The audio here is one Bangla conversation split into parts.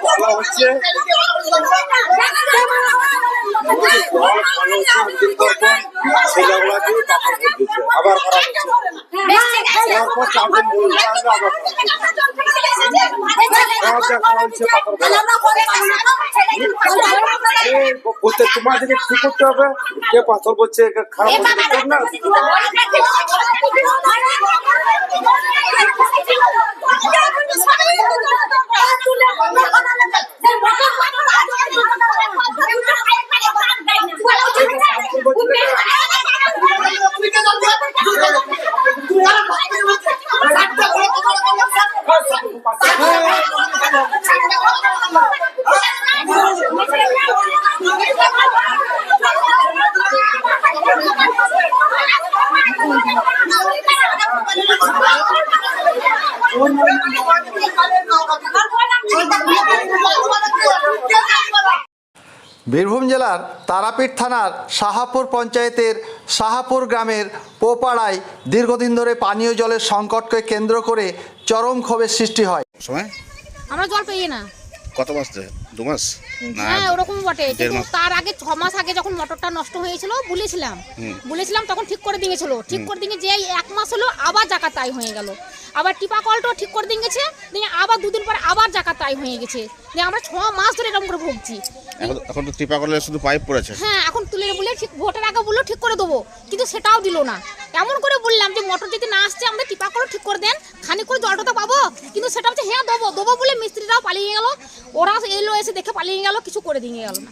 ভালো হচ্ছে আবার তোমাদেরকে কি করতে হবে? কে পাথর করছে খারাপ না বীরভূম জেলার তারাপীঠ থানার শাহাপুর পঞ্চায়েতের শাহাপুর গ্রামের পোপাড়ায় দীর্ঘদিন ধরে পানীয় জলের সংকটকে কেন্দ্র করে চরম ক্ষোভের সৃষ্টি হয়। সময় আমরা জল পেয়ে না। কত মাস ধরে? 2 মাস? হ্যাঁ ওরকম বটে, কিন্তু তার আগে 6 মাস আগে যখন মোটরটা নষ্ট হয়েছিল বলেছিলাম তখন ঠিক করে দিয়েছিল। ঠিক করে দিয়ে যে 1 মাস হলো আবার জায়গা তাই হয়ে গেল। আবার টিপা কলটাও ঠিক করে দিয়ে গেছে, দিয়ে আবার 2 দিন পর আবার জায়গা তাই হয়ে গেছে। দিয়ে আমরা 6 মাস ধরে এরকম করে ভুগছি। এখন তো টিপা কলে শুধু পাইপ পড়েছে। হ্যাঁ এখন তুলে বলে ঠিক ভোটের আগে বললো ঠিক করে দেবো, কিন্তু সেটাও দিল না। এমন করে বললাম যে মোটর যদি না আসছে আমরা টিপা কল ঠিক করে দেন, খানিক করে জলটা তো পাবো। কিন্তু সেটা হচ্ছে হ্যাঁ দেবো বলে মিস্ত্রিরাও পালিয়ে গেল, ওরা এলো এসে দেখে পালিয়ে গেল, কিছু করে দিয়ে গেল না।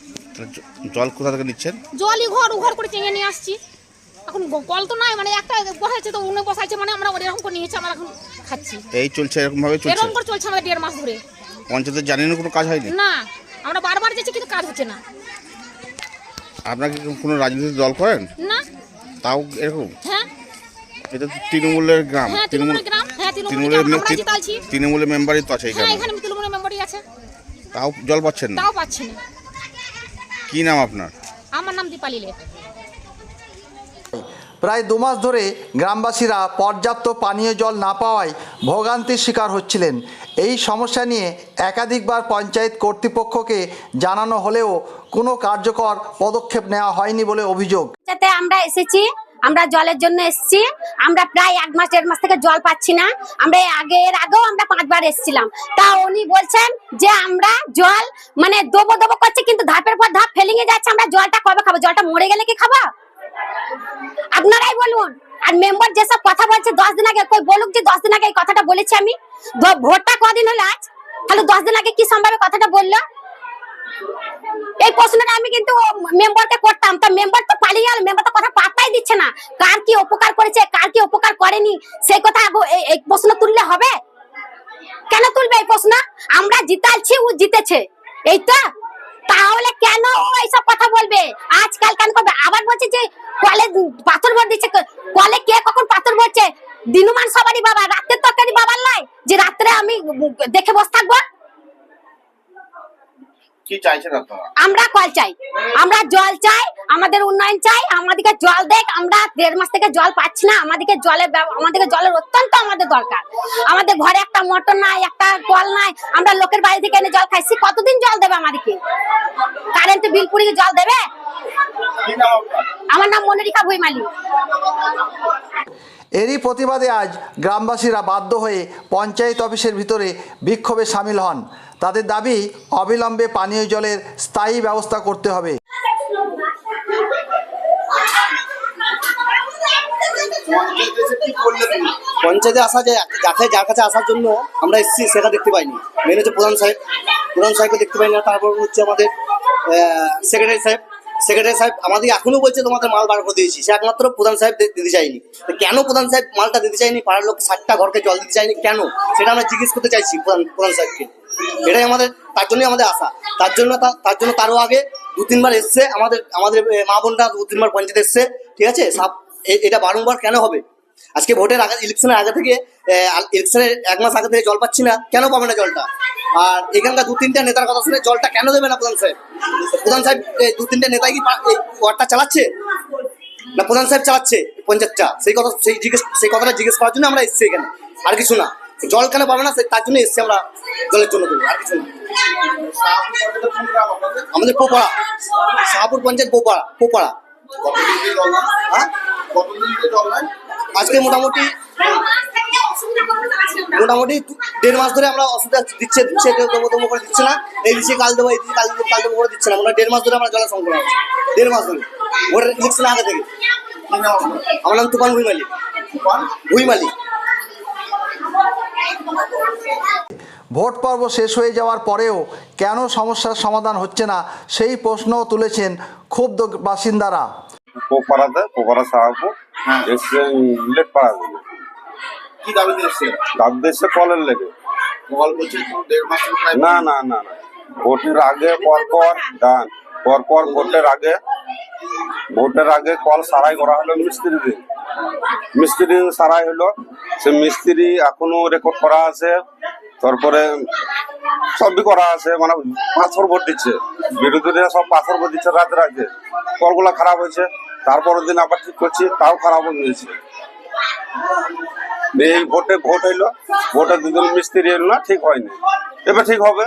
জল কোথা থেকে নিচ্ছেন? জলই ঘর করে চেঙে নিয়ে আসছি। এখন কল তো নাই, মানে একটা বসাইছে তো উনি বসাইছে, মানে আমরা এরকম করে নিয়েছি, আমরা এখন খাচ্ছি। এই চলছে এরকম ভাবে চলছে? এরকম করে চলছে আমাদের 1.5 মাস ধরে। পঞ্চায়েতে জানেন কোনো কাজ হয়নি? না, আমরা বারবার যাচ্ছি কিন্তু কাজ হচ্ছে না। আপনারা কি কোনো রাজনৈতিক দল করেন? না। তাও এরকম? হ্যাঁ। এটা তো তৃণমূলের গ্রাম। হ্যাঁ তৃণমূলের গ্রাম। হ্যাঁ তৃণমূলের মেম্বারই তো আছে এখানে। হ্যাঁ এখানে তৃণমূলের মেম্বারই আছে। তাও জল পাচ্ছেন না? তাও পাচ্ছি না। কি নাম আপনার? আমার নাম দীপালি লেট। প্রায় 2 মাস ধরে গ্রামবাসীরা পর্যাপ্ত পানীয় জল না পাওয়ায় ভোগান্তির শিকার হচ্ছিলেন। এই সমস্যা নিয়ে একাধিকবার পঞ্চায়েত কর্তৃপক্ষকে জানানো হলেও কোনো কার্যকর পদক্ষেপ নেওয়া হয়নি বলে অভিযোগ। আমরা এসেছি, আমরা জলের জন্য এসেছি। আমরা প্রায় 1 মাস 1.5 মাস থেকে জল পাচ্ছি না। আমরা এর আগেও আমরা 5 বার এসেছিলাম। তা উনি বলছেন যে আমরা জল মানে দেবো করছে, কিন্তু ধাপের পর ধাপ ফেলিয়ে যাচ্ছে। আমরা জলটা কবে খাবো? জলটা মরে গেলে কি খাবো? আপনারাই বলুন। আর মেম্বার যেসব কথা বলছে 10 দিন আগে, কই বলুক যে 10 দিন আগে এই কথাটা বলেছি আমি। ভোটটা কদিন হলো আজ? তাহলে 10 দিন আগে কি সম্ভাবে কথাটা বললো? এই প্রশ্নটা আমি কিন্তু মেম্বারকে করতাম, তা মেম্বার তো পালিয়ে গেল। মেম্বার তো কথা পাত্তাই দিচ্ছে না। কার কি উপকার করেছে, কার কি উপকার করেনি, সেই কথা এই প্রশ্ন তুললে হবে? কেন তুলবে এই প্রশ্ন? আমরা জিতালছি, ও জিতেছে, এই তো। তাহলে কেন ও এইসব কথা বলবে? আজকাল কেন করবে? আবার বলছে যে কলে পাথর ভর দিচ্ছে। কলে কে কখন পাথর ভরছে? দিনুমান সবারই বাবা, রাতের তরকারি বাবার লাই যে রাত্রে আমি দেখে বসে থাকবো। কি চাইছেন আপনারা? আমরা কল চাই, আমরা জল চাই, আমাদের উন্নয়ন চাই, আমাদেরকে জল দেখ। আমরা 1.5 মাস থেকে জল পাচ্ছি না। আমাদেরকে জলের অত্যন্ত আমাদের দরকার। আমাদের ঘরে একটা মোটর নাই, একটা কল নাই। আমরা লোকের বাড়ি থেকে এনে জল খাইছি। কতদিন জল দেবে আমাদেরকে? কারেন্ট বিল পুড়িয়ে জল দেবে? আমার নাম মনিরিকা ভুইমালি। এরই প্রতিবাদে আজ গ্রামবাসীরা বাধ্য হয়ে পঞ্চায়েত অফিসের ভিতরে বিক্ষোভে সামিল হন। তাদের দাবি অবিলম্বে পানীয় জলের স্থায়ী ব্যবস্থা করতে হবে। পঞ্চায়েতে আসা যায়, যার কাছে আসার জন্য আমরা এসেছি সেটা দেখতে পাইনি। মেন হচ্ছে প্রধান সাহেবকে দেখতে পাই না। তারপর হচ্ছে আমাদের সেক্রেটারি সাহেব আমাদের এখনো বলছে তোমাদের মাল বার করে দিয়েছি। সে একমাত্র প্রধান সাহেব দিতে চাইনি। কেন প্রধান সাহেব মালটা দিতে চাইনি? পাড়ার লোক 60টা ঘরকে জল দিতে চাইনি কেন, সেটা আমরা জিজ্ঞেস করতে চাইছি প্রধান সাহেবকে। এটাই আমাদের, তার জন্যই আমাদের আশা। তার জন্য তারও আগে 2-3 বার এসছে আমাদের মা বোনরা 2-3 বার পঞ্চায়েত এসছে, ঠিক আছে। এটা বারংবার কেন হবে? আজকে ভোটের আগে, ইলেকশনের আগে থেকে, ইলেকশনের 1 মাস আগে থেকে জল পাচ্ছি না, কেন পাবে না জলটা? আর এখানকার 2-3টা নেতার কথা শুনে জলটা কেন দেবে না প্রধান সাহেব? 2-3টা নেতাই কি ওয়ার্ডটা চালাচ্ছে না প্রধান সাহেব চালাচ্ছে? পঞ্চায়েতটা সেই কথাটা জিজ্ঞেস করার জন্য আমরা এসেছি এখানে, আর কিছু না। জল কেন পাবে না তার জন্য এসেছি আমরা, জলের জন্য দেবো, আর কিছু না। আমাদের পোপাড়া, শাহপুর পঞ্চায়েত পোপাড়া। হ্যাঁ, আজকে মোটামুটি 1.5 মাস ধরে আমরা অসুবিধা দিচ্ছে দেবো করে দিচ্ছে না, এই দিচ্ছে কাল দেবো, এই দিচ্ছে কাল দেবো করে দিচ্ছে না। আমরা 1.5 মাস ধরে আমরা জলের সংকট আছে, 1.5 মাস ধরে ভোটের ইলেকশন আগে থেকে। আমার নাম তুফান ভুইমালি। ভোট পর্ব শেষ হয়ে যাওয়ার পরেও কেন সমস্যার সমাধান হচ্ছে না সেই প্রশ্নও তুলেছেন ক্ষুব্ধ বাসিন্দারা। পোপারা শাহপুর এসছে লেট পাড়া থেকে। কি দাবিতে এসছে? দাবিতে এসছে কলের লেগে। কল বলছে 1.5 মাস প্রায়। না না না না, ভোটের আগে পরপর ভোটের আগে কল সারাই করা হলো মিস্ত্রি সারাই হলো। সে মিস্ত্রি এখনো রেকর্ড করা আছে, তারপরে সবই করা আছে, মানে পাথর ভোট দিচ্ছে, বিরোধীরা সব পাথর ভোট দিচ্ছে রাতে। কলগুলা খারাপ হয়েছে, তারপরের দিন আবার ঠিক করছি, তাও খারাপ হয়ে গেছে। এই ভোট হইলো, ভোটে 2 দিন মিস্ত্রি এলো না, ঠিক হয়নি, এবার ঠিক হবে।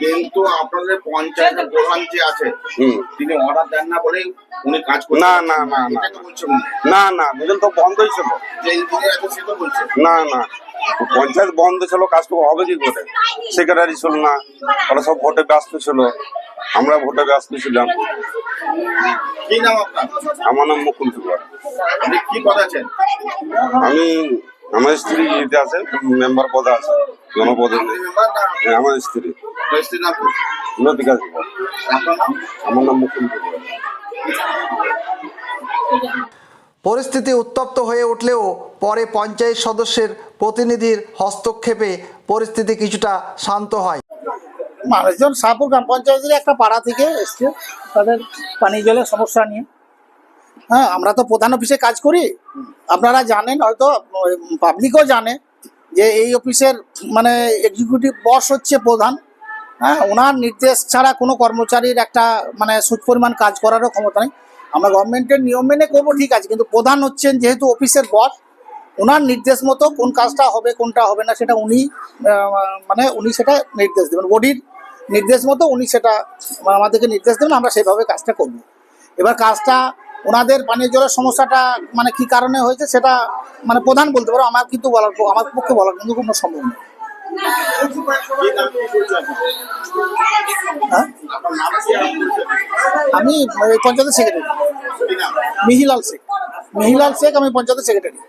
কিন্তু আপনাদের পঞ্চায়েতের প্রধান যে আছে তিনি অর্ডার দেন না বলেই উনি কাজ করছেন। না না না না না না, দুদিন তো বন্ধই ছিল। যে ইঞ্জিনিয়ার আছে সে তো বলছে না না, পঞ্চায়েত বন্ধ ছিল, কাজটুকু হবে কি করে? সেক্রেটারি ছিল না, ওরা সব ভোটে ব্যস্ত ছিল, আমরা ভোটে ব্যস্ত ছিলাম। কি নাম আপনার? আমার নাম মুকুল কুমার। আপনি কি পদ আছেন? আমি, আমার স্ত্রী ইতে আছে, মেম্বার পদে আছে, জনপদে নেই। আমার স্ত্রী স্ত্রীর নাম কি? লতিকা কুমার। আপনার নাম? আমার নাম মুকুল কুমার। পরিস্থিতি উত্তপ্ত হয়ে উঠলেও পরে পঞ্চায়েত সদস্যের প্রতিনিধির হস্তক্ষেপে পরিস্থিতি কিছুটা শান্ত হয়। মানুষজন শাহপুর গ্রাম পঞ্চায়েতের একটা পাড়া থেকে এসছে তাদের পানীয় জলের সমস্যা নিয়ে। হ্যাঁ, আমরা তো প্রধান অফিসে কাজ করি, আপনারা জানেন, হয়তো পাবলিকও জানে যে এই অফিসের মানে এক্সিকিউটিভ বস হচ্ছে প্রধান। হ্যাঁ, ওনার নির্দেশ ছাড়া কোনো কর্মচারীর একটা মানে সুদ পরিমাণ কাজ করারও ক্ষমতা নেই। আমরা গভর্নমেন্টের নিয়ম মেনে করবো, ঠিক আছে, কিন্তু প্রধান হচ্ছেন যেহেতু অফিসের বস, ওনার নির্দেশ মতো কোন কাজটা হবে কোনটা হবে না সেটা উনি সেটা নির্দেশ দেবেন। বডির নির্দেশ মতো উনি সেটা আমাদেরকে নির্দেশ দেবেন, আমরা সেইভাবে কাজটা করব। এবার কাজটা ওনাদের পানীয় জলের সমস্যাটা মানে কি কারণে হয়েছে সেটা মানে প্রধান বলতে পারো, আমার পক্ষে বলার কিন্তু কোনো সম্ভব নেই। হ্যাঁ, আমি পঞ্চায়েতের সেক্রেটারি মিহিলাল শেখ। আমি পঞ্চায়েতের সেক্রেটারি।